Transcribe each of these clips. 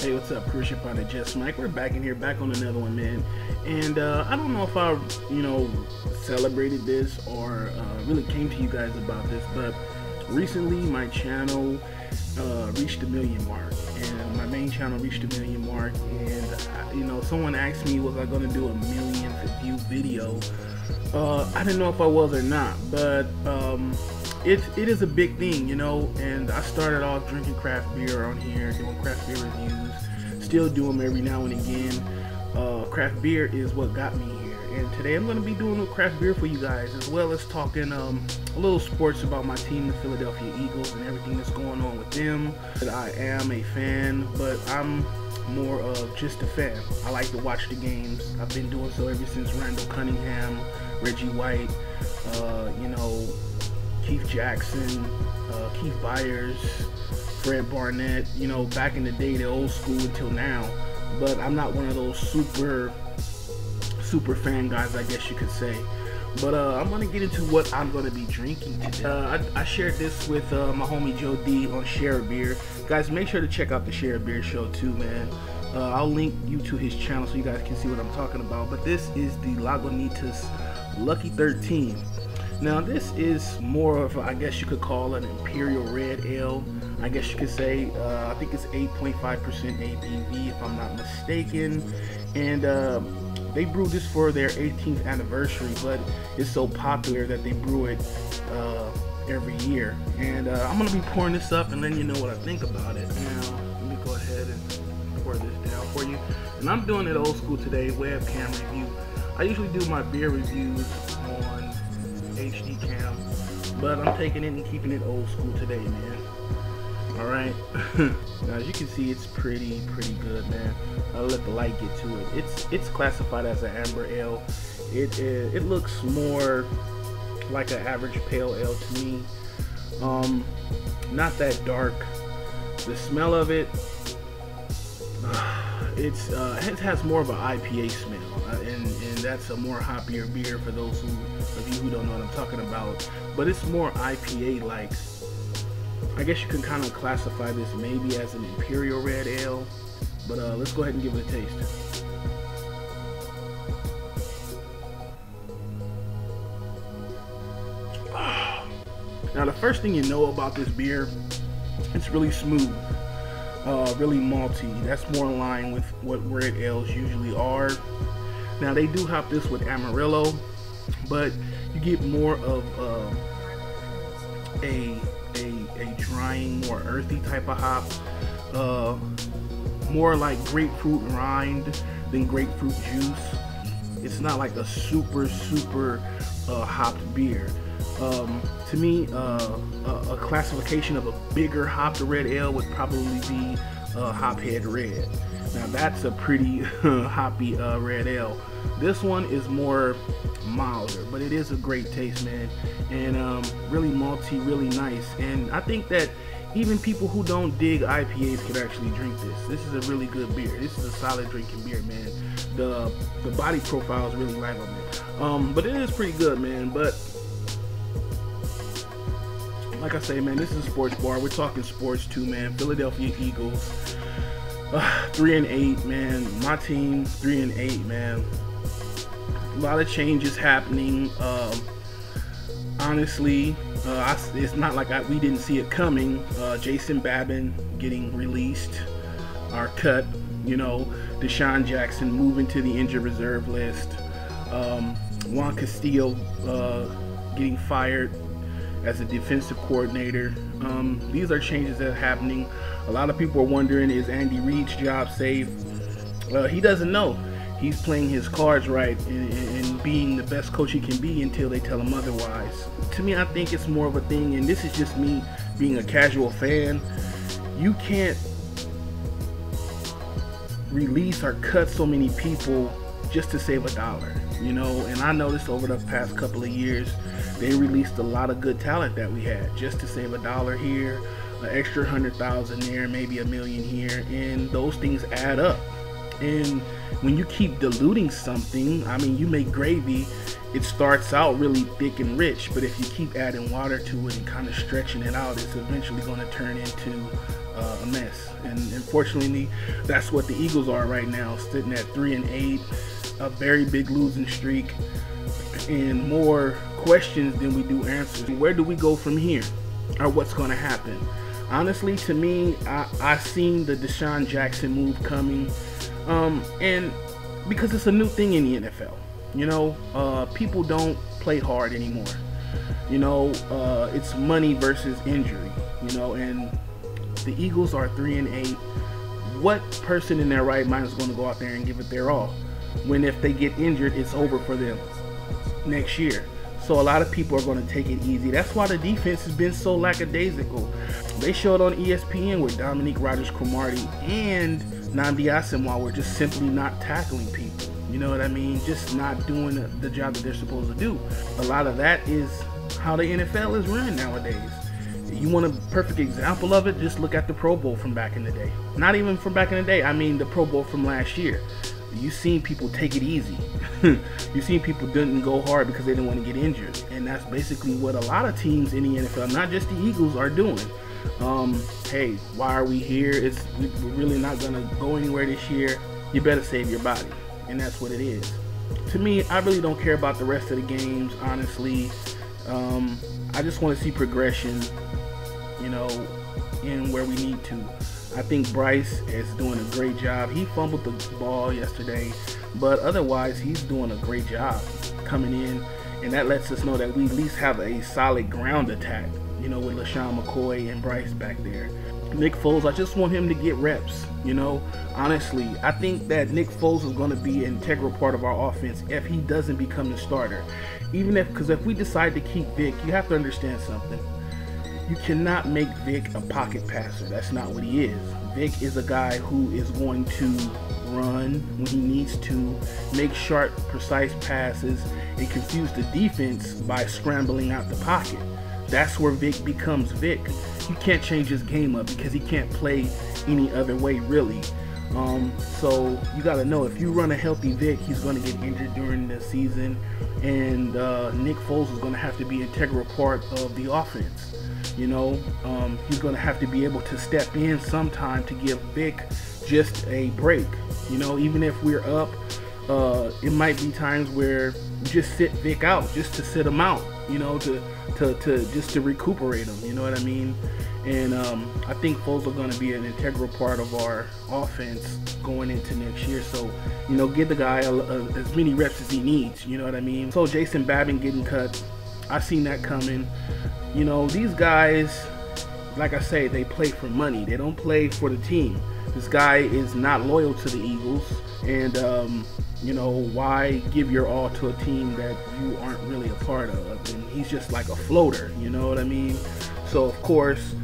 Hey, what's up, cruise ship on the Just Mike? We're back in here, back on another one, man. And I don't know if I, celebrated this or really came to you guys about this, but recently my channel reached the 1,000,000 mark, and my main channel reached the 1,000,000 mark. And someone asked me, was I going to do a 1,000,000th view video? I didn't know if I was or not, but it is a big thing, and I started off drinking craft beer on here, doing craft beer reviews, still do them every now and again. Craft beer is what got me here, and today I'm going to be doing a craft beer for you guys, as well as talking a little sports about my team, the Philadelphia Eagles, and everything that's going on with them. I am a fan, but I'm more of just a fan. I like to watch the games. I've been doing so ever since Randall Cunningham, Reggie White, Keith Jackson, Keith Byers, Fred Barnett, back in the day, the old school until now. But I'm not one of those super fan guys, I guess you could say. But I'm going to get into what I'm going to be drinking today. I shared this with my homie Joe D on Share a Beer. Guys, make sure to check out the Share a Beer show too, man. I'll link you to his channel so you guys can see what I'm talking about. But this is the Lagunitas Lucky 13. Now this is more of, I guess you could call it an Imperial Red Ale. I guess you could say, I think it's 8.5% ABV if I'm not mistaken. And they brewed this for their 18th anniversary, but it's so popular that they brew it every year. And I'm going to be pouring this up and letting you know what I think about it. Now, let me go ahead and pour this down for you. And I'm doing it old school today, webcam review. I usually do my beer reviews on HD cam, but I'm taking it and keeping it old school today, man. All right. Now, as you can see, it's pretty good, man. I'll let the light get to it. It's classified as an amber ale. It looks more like an average pale ale to me. Not that dark. The smell of it, it has more of an IPA smell, and that's a more hoppier beer for those of you who don't know what I'm talking about. But it's more IPA like. I guess you can kind of classify this maybe as an Imperial Red Ale, but let's go ahead and give it a taste. Now, the first thing you know about this beer, it's really smooth, really malty. That's more in line with what red ales usually are. Now, they do hop this with Amarillo, but you get more of a drying, more earthy type of hop, more like grapefruit rind than grapefruit juice. It's not like a super hopped beer. To me, a classification of a bigger hopped red ale would probably be Hophead Red. Now that's a pretty hoppy red ale. This one is more milder, but it is a great taste, man, and really malty, really nice. And I think that even people who don't dig IPAs can actually drink this. This is a really good beer. This is a solid drinking beer, man. The body profile is really right on it. But it is pretty good, man. But like I say, man, this is a sports bar. We're talking sports too, man. Philadelphia Eagles, 3-8, man. My team, 3-8, man. A lot of changes happening. Honestly, it's not like we didn't see it coming. Jason Babin getting released, our cut. Desean Jackson moving to the injured reserve list. Juan Castillo getting fired as a defensive coordinator. These are changes that are happening. A lot of people are wondering, is Andy Reid's job safe? He doesn't know. He's playing his cards right and being the best coach he can be until they tell him otherwise. To me, I think it's more of a thing, and this is just me being a casual fan. You can't release or cut so many people just to save $1, and I noticed over the past couple of years they released a lot of good talent that we had just to save $1 here, an extra 100,000 there, maybe $1 million here, and those things add up. And when you keep diluting something, I mean, you make gravy it starts out really thick and rich, but if you keep adding water to it and kind of stretching it out, it's eventually going to turn into a mess. And unfortunately, that's what the Eagles are right now, sitting at 3-8, a very big losing streak, and more questions than we do answers. Where do we go from here, or what's going to happen? Honestly, to me, I seen the Desean Jackson move coming, and because it's a new thing in the NFL. You know, people don't play hard anymore. You know, it's money versus injury. You know, and the Eagles are 3-8. What person in their right mind is going to go out there and give it their all, when if they get injured, it's over for them next year? So a lot of people are going to take it easy. That's why the defense has been so lackadaisical. They showed on ESPN where Dominique Rodgers-Cromartie and Nnamdi Asomugha were just simply not tackling people. You know what I mean? Just not doing the job that they're supposed to do. A lot of that is how the NFL is run nowadays. You want a perfect example of it? Just look at the Pro Bowl from back in the day. Not even from back in the day. I mean the Pro Bowl from last year. You seen people take it easy. You seen people didn't go hard because they didn't want to get injured. And that's basically what a lot of teams in the NFL, not just the Eagles, are doing. Hey, why are we here? We're really not going to go anywhere this year. You better save your body. And that's what it is. To me, I really don't care about the rest of the games, honestly. I just want to see progression, you know, in where we need to. I think Bryce is doing a great job. He fumbled the ball yesterday, but otherwise he's doing a great job coming in, and that lets us know that we at least have a solid ground attack, you know, with LaShawn McCoy and Bryce back there. Nick Foles, I just want him to get reps, you know. Honestly, I think that Nick Foles is going to be an integral part of our offense if he doesn't become the starter. Because if we decide to keep Vic, you have to understand something. You cannot make Vic a pocket passer. That's not what he is. Vic is a guy who is going to run when he needs to, make sharp, precise passes, and confuse the defense by scrambling out the pocket. That's where Vic becomes Vic. You can't change his game up because he can't play any other way, really. So you got to know, if you run a healthy Vic, he's going to get injured during the season, and Nick Foles is going to have to be an integral part of the offense. You know, he's going to have to be able to step in sometime to give Vic just a break. You know, even if we're up, it might be times where you just sit Vic out, just to sit him out, you know, just to recuperate him. You know what I mean? And I think Foles are going to be an integral part of our offense going into next year. So, you know, give the guy as many reps as he needs. You know what I mean? So Jason Babin getting cut, I seen that coming. You know, these guys, like I say, they play for money. They don't play for the team. This guy is not loyal to the Eagles, and you know, why give your all to a team that you aren't really a part of? And he's just like a floater, you know what I mean? So of course,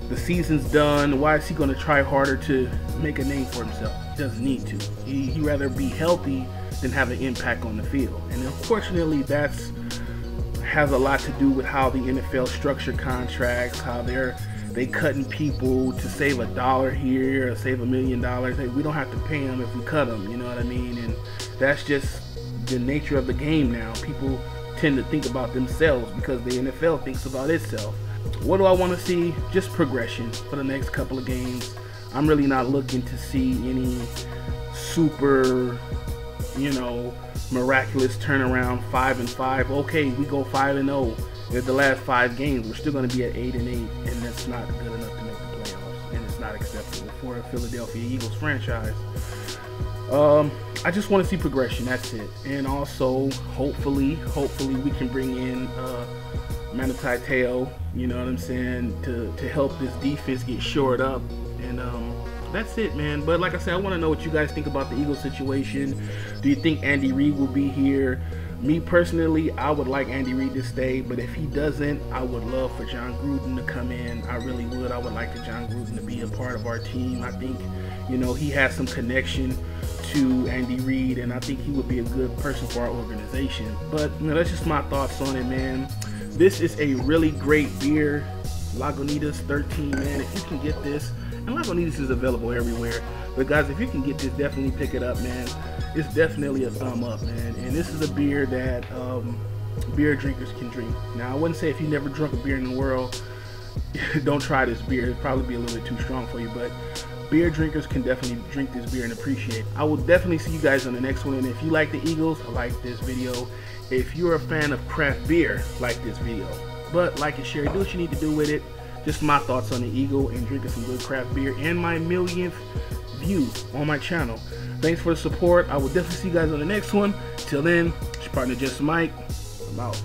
the season's done. Why is he going to try harder to make a name for himself? He doesn't need to. He'd rather be healthy than have an impact on the field. And unfortunately, that's has a lot to do with how the NFL structure contracts, how they cutting people to save $1 here or save $1 million. Hey, we don't have to pay them if we cut them, you know what I mean? And that's just the nature of the game now. People tend to think about themselves because the NFL thinks about itself. What do I want to see? Just progression for the next couple of games. I'm really not looking to see any super, you know, miraculous turnaround. 5-5. Okay, we go 5-0 in the last 5 games. We're still going to be at 8-8, and that's not good enough to make the playoffs, and it's not acceptable for a Philadelphia Eagles franchise. I just want to see progression. That's it. And also, hopefully we can bring in Manti Te'o, you know what I'm saying, to help this defense get shored up. And that's it, man. But like I said, I want to know what you guys think about the Eagles situation. Do you think Andy Reid will be here? Me personally, I would like Andy Reid to stay, but if he doesn't, I would love for John Gruden to come in. I really would. I would like for John Gruden to be a part of our team. I think, you know, he has some connection to Andy Reid, and I think he would be a good person for our organization. But, you know, that's just my thoughts on it, man. This is a really great beer, Lagunitas 13, man. If you can get this, and Lagunitas is available everywhere, but guys, if you can get this, definitely pick it up, man. it's definitely a thumb up, man. And this is a beer that beer drinkers can drink. Now, I wouldn't say if you never drunk a beer in the world, don't try this beer. It'd probably be a little bit too strong for you, but beer drinkers can definitely drink this beer and appreciate it. I will definitely see you guys on the next one. And if you like the Eagles, like this video. If you're a fan of craft beer, like this video. But like and share, do what you need to do with it. Just my thoughts on the Eagle and drinking some good craft beer and my millionth view on my channel. Thanks for the support. I will definitely see you guys on the next one. Till then, it's your partner Just Mike. I'm out.